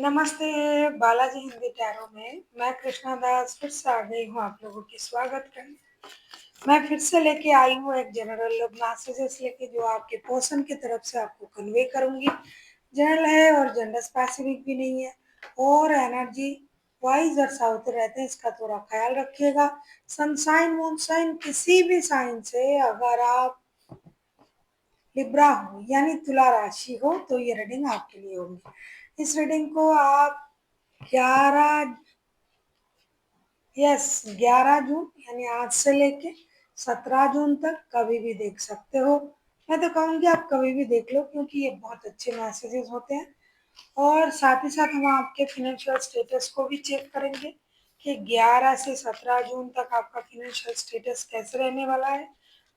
नमस्ते। बालाजी हिंदी टैरो में मैं कृष्णा दास फिर से आ गई हूँ आप लोगों की स्वागत करने। मैं फिर से लेके आई हूँ एक जनरल मैसेजेस लेके जो आपके पर्सन की तरफ से आपको कन्वे करूंगी। जनरल है और जेंडर स्पेसिफिक भी नहीं है और एनर्जी वाइज दर्शाते रहते हैं, इसका थोड़ा ख्याल रखिएगा। सनसाइन मूनसाइन किसी भी साइन से अगर आप लिब्रा हो यानी तुला राशि हो तो ये रीडिंग आपके लिए होगी। इस रीडिंग को आप 11 11 जून यानी आज से लेके 17 जून तक कभी भी देख सकते हो। मैं तो कहूँगी आप कभी भी देख लो क्योंकि ये बहुत अच्छे मैसेजेस होते हैं। और साथ ही साथ हम आपके फाइनेंशियल स्टेटस को भी चेक करेंगे कि 11 से 17 जून तक आपका फाइनेंशियल स्टेटस कैसे रहने वाला है।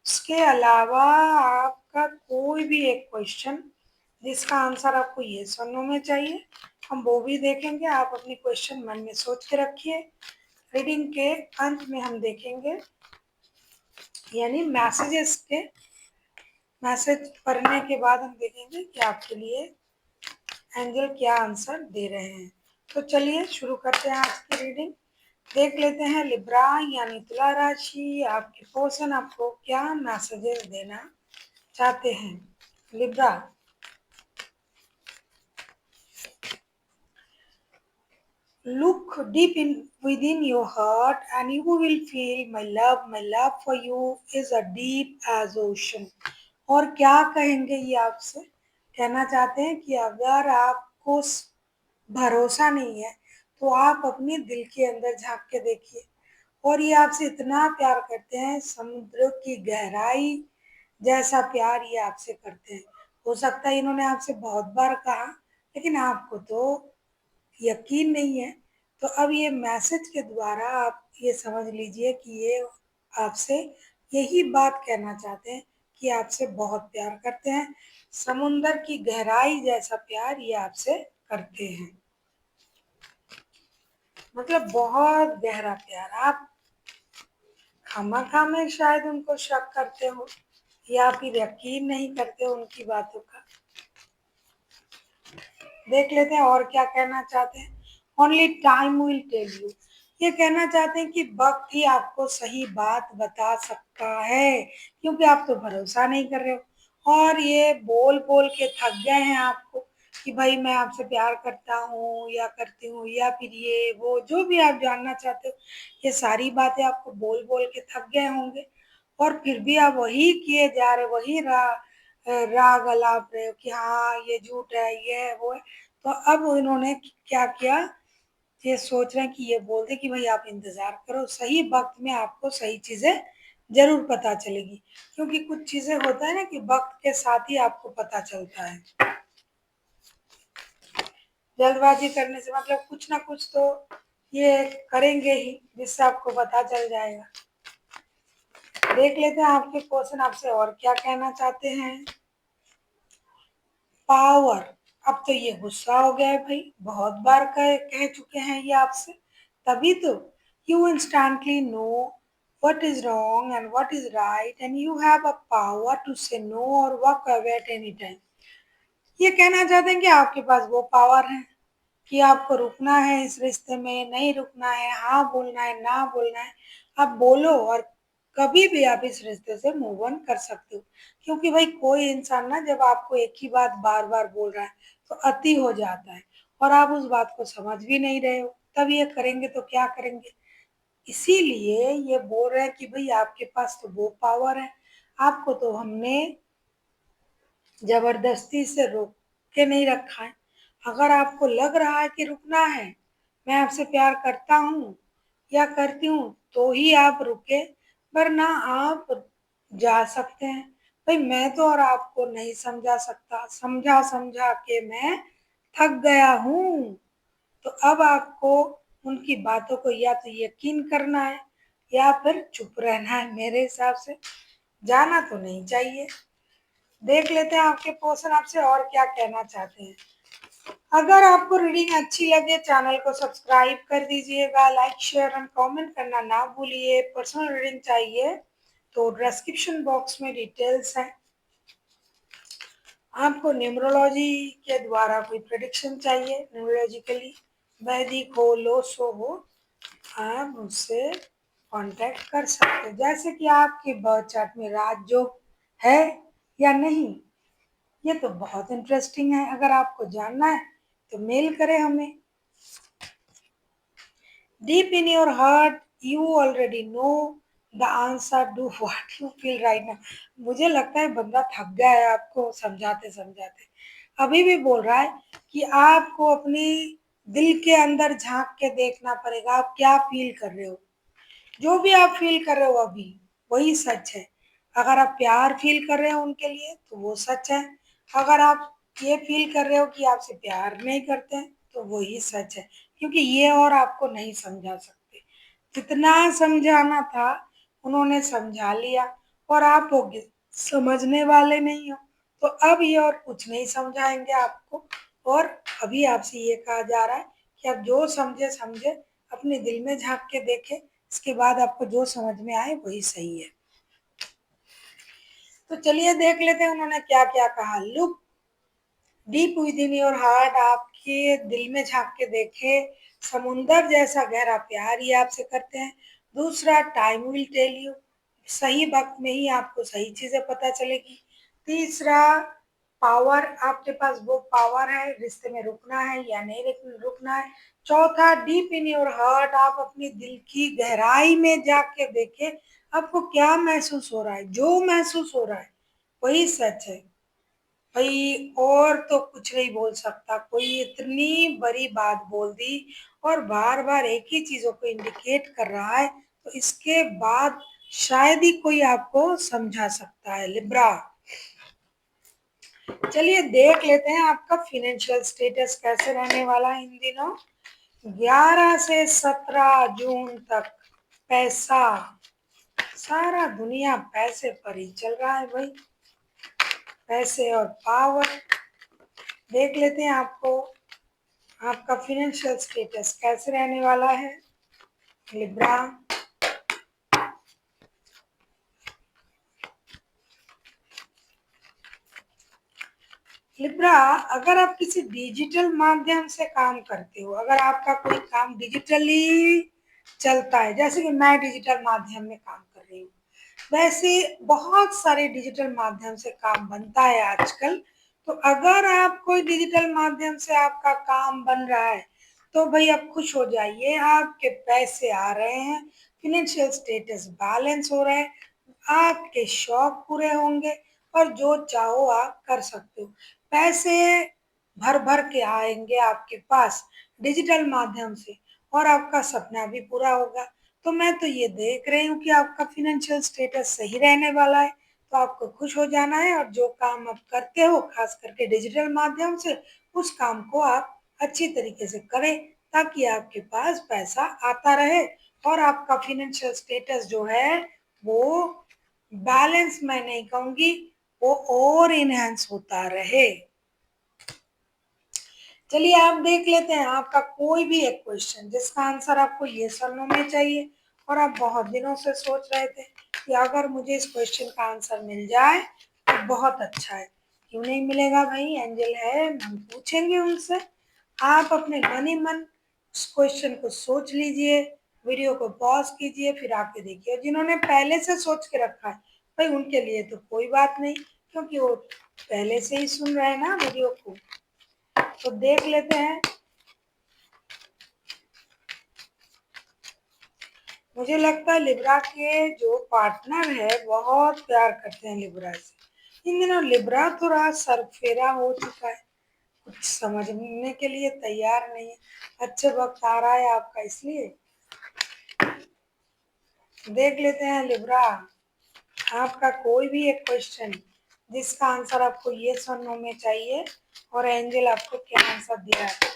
उसके अलावा आपका कोई भी एक क्वेश्चन जिसका आंसर आपको ये सुनने में चाहिए, हम वो भी देखेंगे। आप अपनी क्वेश्चन मन में सोच के रखिए। रीडिंग के अंत में हम देखेंगे यानी मैसेज पढ़ने के बाद हम देखेंगे कि आपके लिए एंजल क्या आंसर दे रहे हैं। तो चलिए शुरू करते हैं आज की रीडिंग। देख लेते हैं लिब्रा यानी तुला राशि आपके पर्सन आपको क्या मैसेजेस देना चाहते हैं। Libra, look deep in within your heart and you will feel my love. My love for you is a deep as ocean. और क्या कहेंगे ये आपसे? कहना चाहते हैं कि अगर आपको भरोसा नहीं है तो आप अपने दिल के अंदर झांक के देखिए और ये आपसे इतना प्यार करते हैं, समुद्र की गहराई जैसा प्यार ये आपसे करते हैं। हो सकता है इन्होंने आपसे बहुत बार कहा लेकिन आपको तो यकीन नहीं है। तो अब ये मैसेज के द्वारा आप ये समझ लीजिए कि ये आपसे यही बात कहना चाहते हैं कि आपसे बहुत प्यार करते हैं, समुंदर की गहराई जैसा प्यार ये आपसे करते हैं। मतलब बहुत गहरा प्यार। आप खामखा में शायद उनको शक करते हो या फिर यकीन नहीं करते हो उनकी बातों का। देख लेते हैं और क्या कहना चाहते हैं। Only time will tell you, ये कहना चाहते हैं कि वक्त ही आपको सही बात बता सकता है क्योंकि आप तो भरोसा नहीं कर रहे हो और ये बोल बोल के थक गए हैं आपको कि भाई मैं आपसे प्यार करता हूँ या करती हूँ या फिर ये वो जो भी आप जानना चाहते हो, ये सारी बातें आपको बोल बोल के थक गए होंगे और फिर भी आप वही किए जा रहे, वही राग अलाप रहे हो कि हाँ ये झूठ है ये है वो है। तो अब इन्होंने क्या किया, ये सोच रहे हैं कि ये बोल दे कि भाई आप इंतजार करो, सही वक्त में आपको सही चीजें जरूर पता चलेगी क्योंकि कुछ चीजें होता है ना कि वक्त के साथ ही आपको पता चलता है। जल्दबाजी करने से मतलब कुछ ना कुछ तो ये करेंगे ही जिससे आपको पता चल जाएगा। देख लेते हैं आपके क्वेश्चन आपसे और क्या कहना चाहते हैं। पावर, अब तो ये गुस्सा हो गया है भाई, बहुत बार कह चुके हैं ये आपसे, तभी तो you instantly know what is wrong and what is right and you have a power to say no or walk away at any time। ये कहना चाहते हैं कि आपके पास वो पावर है कि आपको रुकना है इस रिश्ते में, नहीं रुकना है, हाँ बोलना है, ना बोलना है। आप बोलो और कभी भी आप इस रिश्ते से मूव ऑन कर सकते हो क्योंकि भाई कोई इंसान ना जब आपको एक ही बात बार बार बोल रहा है तो अति हो जाता है और आप उस बात को समझ भी नहीं रहे हो, तब ये करेंगे तो क्या करेंगे। इसीलिए ये बोल रहे हैं कि भाई आपके पास तो वो पावर है, आपको तो हमने जबरदस्ती से रोक के नहीं रखा है। अगर आपको लग रहा है कि रुकना है, मैं आपसे प्यार करता हूँ या करती हूँ तो ही आप रुके, वरना आप जा सकते हैं। भाई मैं तो और आपको नहीं समझा सकता, समझा समझा के मैं थक गया हूँ। तो अब आपको उनकी बातों को या तो यकीन करना है या फिर चुप रहना है। मेरे हिसाब से जाना तो नहीं चाहिए। देख लेते हैं आपके पर्सन आपसे और क्या कहना चाहते हैं। अगर आपको रीडिंग अच्छी लगे चैनल को सब्सक्राइब कर दीजिएगा, लाइक शेयर एंड कमेंट करना ना भूलिए। पर्सनल रीडिंग चाहिए तो डिस्क्रिप्शन बॉक्स में डिटेल्स है, आपको न्यूमरोलॉजी के द्वारा कोई प्रेडिक्शन चाहिए न्यूमरोलॉजिकली, वैदिक हो लोसो हो, आप मुझसे कांटेक्ट कर सकते हैं। जैसे कि आपके बर्थ चार्ट में राजयोग है या नहीं, ये तो बहुत इंटरेस्टिंग है। अगर आपको जानना है तो मेल करें हमें। Deep in your heart, you already know the answer. Do what you feel right now. मुझे लगता है बंदा थक गया है आपको समझाते समझाते। अभी भी बोल रहा है कि आपको अपनी दिल के अंदर झांक के देखना पड़ेगा, आप क्या फील कर रहे हो। जो भी आप फील कर रहे हो अभी, वही सच है। अगर आप प्यार फील कर रहे हो उनके लिए तो वो सच है। अगर आप ये फील कर रहे हो कि आपसे प्यार नहीं करते हैं तो वही सच है। क्योंकि ये और आपको नहीं समझा सकते। जितना समझाना था उन्होंने समझा लिया, और आप हो समझने वाले नहीं हो। तो अब ये और कुछ नहीं समझाएंगे आपको। और अभी आपसे ये कहा जा रहा है कि आप जो समझे समझे, अपने दिल में झांक के देखें। इसके बाद आपको जो समझ में आए वही सही है। तो चलिए देख लेते हैं उन्होंने क्या क्या कहा। Look deep with in your heart, आपके दिल में झांक के देखे, समुंदर जैसा गहरा प्यार ही आपसे करते हैं। दूसरा, टाइम विल टेल यू, सही वक्त में ही आपको सही चीजें पता चलेगी। तीसरा, पावर, आपके पास वो पावर है रिश्ते में रुकना है या नहीं रुकना है। चौथा, डीप इन योर हार्ट, आप अपने दिल की गहराई में जाके देखें, आपको क्या महसूस हो रहा है। जो महसूस हो रहा है वही सच है भाई। और तो कुछ नहीं बोल सकता कोई, इतनी बड़ी बात बोल दी और बार बार एक ही चीजों को इंडिकेट कर रहा है, तो इसके बाद शायद ही कोई आपको समझा सकता है। लिब्रा, चलिए देख लेते हैं आपका फिनेंशियल स्टेटस कैसे रहने वाला है इन दिनों। 11 से 17 जून तक पैसा, सारा दुनिया पैसे पर ही चल रहा है भाई। पैसे और पावर, देख लेते हैं आपको आपका फिनेंशियल स्टेटस कैसे रहने वाला है। लिब्रा, लिब्रा, अगर आप किसी डिजिटल माध्यम से काम करते हो, अगर आपका कोई काम डिजिटली चलता है, जैसे कि मैं डिजिटल माध्यम में काम कर रही हूँ, वैसे बहुत सारे डिजिटल माध्यम से काम बनता है आजकल। तो अगर आप कोई डिजिटल माध्यम से आपका काम बन रहा है तो भाई आप खुश हो जाइए, आपके पैसे आ रहे हैं, फिनेंशियल स्टेटस बैलेंस हो रहा है, आपके शौक पूरे होंगे और जो चाहो आप कर सकते हो। पैसे भर भर के आएंगे आपके पास डिजिटल माध्यम से, और आपका सपना भी पूरा होगा। तो मैं तो ये देख रही हूँ कि आपका फिनेंशियल स्टेटस सही रहने वाला है। तो आपको खुश हो जाना है, और जो काम आप करते हो खास करके डिजिटल माध्यम से, उस काम को आप अच्छी तरीके से करें ताकि आपके पास पैसा आता रहे और आपका फिनेंशियल स्टेटस जो है वो बैलेंस, मैं नहीं कहूंगी, वो और इनहेंस होता रहे। चलिए आप देख लेते हैं आपका कोई भी एक क्वेश्चन जिसका आंसर आपको यस और नो में चाहिए, और आप बहुत दिनों से सोच रहे थे कि अगर मुझे इस क्वेश्चन का आंसर मिल जाए तो बहुत अच्छा है। क्यों नहीं मिलेगा भाई, एंजल है, हम पूछेंगे उनसे। आप अपने मन ही मन उस क्वेश्चन को सोच लीजिए, वीडियो को पॉज कीजिए, फिर आके देखिए। जिन्होंने पहले से सोच के रखा है भाई उनके लिए तो कोई बात नहीं, क्योंकि वो पहले से ही सुन रहे हैं ना वीडियो को। तो देख लेते हैं। मुझे लगता है लिब्रा के जो पार्टनर है बहुत प्यार करते हैं लिब्रा से। इन दिनों लिब्रा थोड़ा सरफेरा हो चुका है, कुछ समझने के लिए तैयार नहीं है। अच्छे वक्त आ रहा है आपका, इसलिए देख लेते हैं लिब्रा आपका कोई भी एक क्वेश्चन जिसका आंसर आपको यस और नो में चाहिए, और एंजल आपको क्या आंसर दिया है।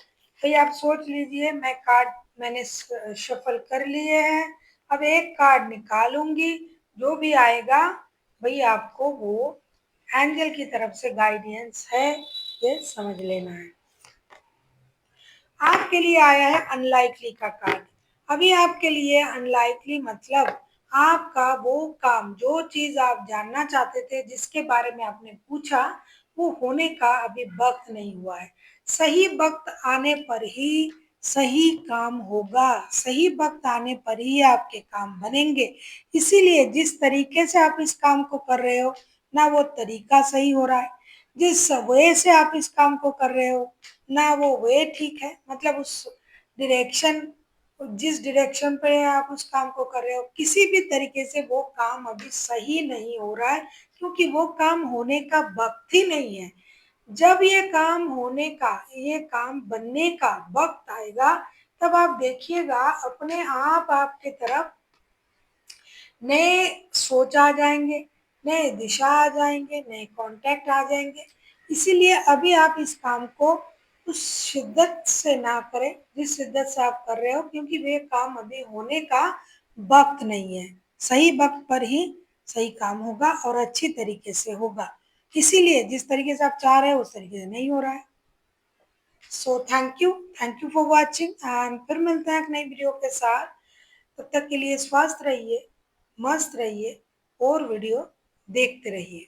तो ये आप सोच लीजिए। मैं कार्ड मैंने शफल कर लिए हैं, अब एक कार्ड निकालूंगी, जो भी आएगा भाई आपको वो एंजल की तरफ से गाइडेंस है, ये समझ लेना है। आपके लिए आया है अनलाइकली का कार्ड। अभी आपके लिए अनलाइकली मतलब आपका वो काम, जो चीज आप जानना चाहते थे, जिसके बारे में आपने पूछा, वो होने का अभी वक्त नहीं हुआ है। सही वक्त आने पर ही सही काम होगा, सही वक्त आने पर ही आपके काम बनेंगे। इसीलिए जिस तरीके से आप इस काम को कर रहे हो, ना वो तरीका सही हो रहा है, जिस वे से आप इस काम को कर रहे हो, ना वो वे ठीक है, मतलब उस डायरेक्शन, जिस डायरेक्शन पे आप उस काम को कर रहे हो, किसी भी तरीके से वो काम अभी सही नहीं हो रहा है, क्योंकि वो काम होने का वक्त ही नहीं है। जब ये काम होने का, ये काम बनने का वक्त आएगा, तब आप देखिएगा अपने आप आपके तरफ नए सोच आ जाएंगे, नए दिशा आ जाएंगे, नए कॉन्टैक्ट आ जाएंगे। इसीलिए अभी आप इस काम को उस शिद्दत से ना करें जिस शिद्दत से आप कर रहे हो, क्योंकि वे काम अभी होने का वक्त नहीं है। सही वक्त पर ही सही काम होगा और अच्छी तरीके से होगा। इसीलिए जिस तरीके से आप चाह रहे हो उस तरीके से नहीं हो रहा है। So thank you for watching, and फिर मिलते हैं एक नई वीडियो के साथ। तब तक के लिए स्वस्थ रहिए, मस्त रहिए और वीडियो देखते रहिए।